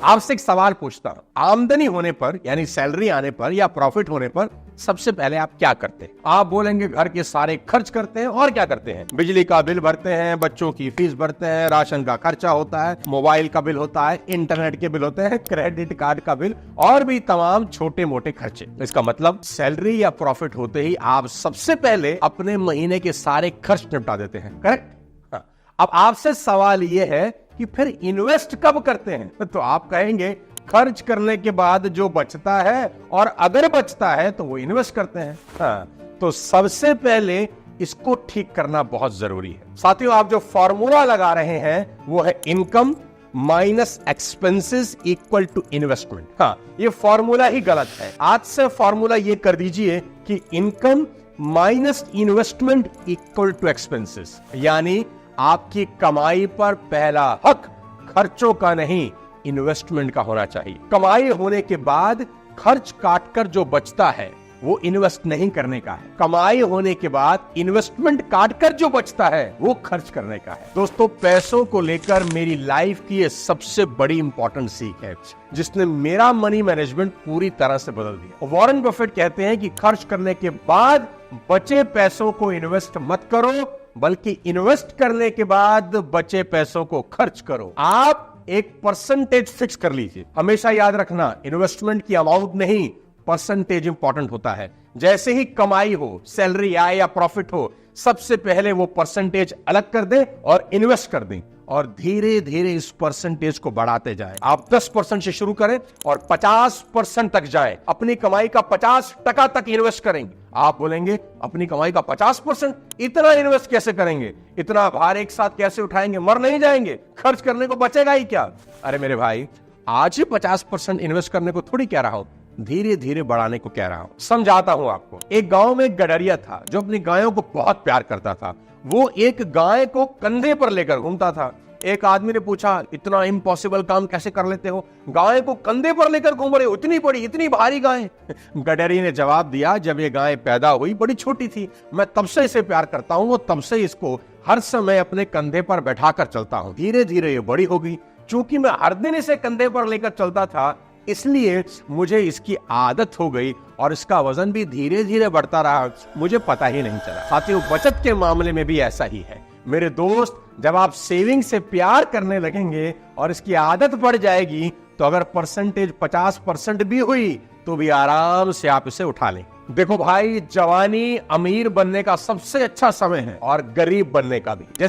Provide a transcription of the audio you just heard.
आपसे एक सवाल पूछता हूं, आमदनी होने पर यानी सैलरी आने पर या प्रॉफिट होने पर सबसे पहले आप क्या करते हैं? आप बोलेंगे घर के सारे खर्च करते हैं। और क्या करते हैं? बिजली का बिल भरते हैं, बच्चों की फीस भरते हैं, राशन का खर्चा होता है, मोबाइल का बिल होता है, इंटरनेट के बिल होते हैं, क्रेडिट कार्ड का बिल और भी तमाम छोटे मोटे खर्चे। इसका मतलब सैलरी या प्रॉफिट होते ही आप सबसे पहले अपने महीने के सारे खर्च निपटा देते हैं। करेक्ट? अब आपसे सवाल यह है कि फिर इन्वेस्ट कब करते हैं? तो आप कहेंगे खर्च करने के बाद जो बचता है और अगर बचता है तो वो इन्वेस्ट करते हैं। तो सबसे पहले इसको ठीक करना बहुत जरूरी है। साथियों, आप जो फॉर्मूला लगा रहे हैं वो है income minus expenses equal to investment. ये फॉर्मूला ही गलत है। आज से फॉर्मूला ये कर दीजिए कि income minus investment equal to expenses, यानी आपकी कमाई पर पहला हक खर्चों का नहीं इन्वेस्टमेंट का होना चाहिए। कमाई होने के बाद खर्च काटकर जो बचता है वो इन्वेस्ट नहीं करने का है। कमाई होने के बाद इन्वेस्टमेंट काटकर जो बचता है वो खर्च करने का है। दोस्तों, पैसों को लेकर मेरी लाइफ की ये सबसे बड़ी इंपॉर्टेंट सीख है जिसने मेरा मनी मैनेजमेंट पूरी तरह से बदल दिया। वॉरेन बफेट कहते हैं कि खर्च करने के बाद बचे पैसों को इन्वेस्ट मत करो, बल्कि इन्वेस्ट करने के बाद बचे पैसों को खर्च करो। आप एक परसेंटेज फिक्स कर लीजिए। हमेशा याद रखना, इन्वेस्टमेंट की अमाउंट नहीं, परसेंटेज इंपॉर्टेंट होता है। जैसे ही कमाई हो, सैलरी आए या प्रॉफिट हो, सबसे पहले वो परसेंटेज अलग कर दें और इन्वेस्ट कर दें और धीरे धीरे इस परसेंटेज को बढ़ाते जाएं। आप 10% से शुरू करें और 50% तक जाएं। अपनी कमाई का 50% तक इन्वेस्ट करेंगे। आप बोलेंगे अपनी कमाई का 50%? इतना इन्वेस्ट कैसे करेंगे? इतना भार एक साथ कैसे उठाएंगे? मर नहीं जाएंगे? खर्च करने को बचेगा ही क्या? अरे मेरे भाई, आज ही 50% इन्वेस्ट करने को थोड़ी कह रहा हूं, धीरे धीरे बढ़ाने को कह रहा हूं। समझाता हूं आपको। एक गांव में एक गडरिया था जो अपनी गायों को बहुत प्यार करता था। वो एक गाय को कंधे पर लेकर घूमता था। एक आदमी ने पूछा, इतना इम्पॉसिबल काम कैसे कर लेते हो? गाय को कंधे पर लेकर घूम रहे हो, इतनी बड़ी इतनी भारी गाय। गडरी ने जवाब दिया, जब ये गाय पैदा हुई बड़ी छोटी थी, मैं तब से इसे प्यार करता हूं, वो तब से इसको हर समय अपने कंधे पर बैठा कर चलता हूं। धीरे धीरे ये बड़ी हो गई। चूंकि मैं हर दिन इसे कंधे पर लेकर चलता था, इसलिए मुझे इसकी आदत हो गई और इसका वजन भी धीरे धीरे बढ़ता रहा, मुझे पता ही नहीं चला। साथियों, बचत के मामले में भी ऐसा ही है। मेरे दोस्त, जब आप सेविंग से प्यार करने लगेंगे और इसकी आदत बढ़ जाएगी, तो अगर परसेंटेज 50% भी हुई तो भी आराम से आप इसे उठा लें। देखो भाई, जवानी अमीर बनने का सबसे अच्छा समय है और गरीब बनने का भी। जैसे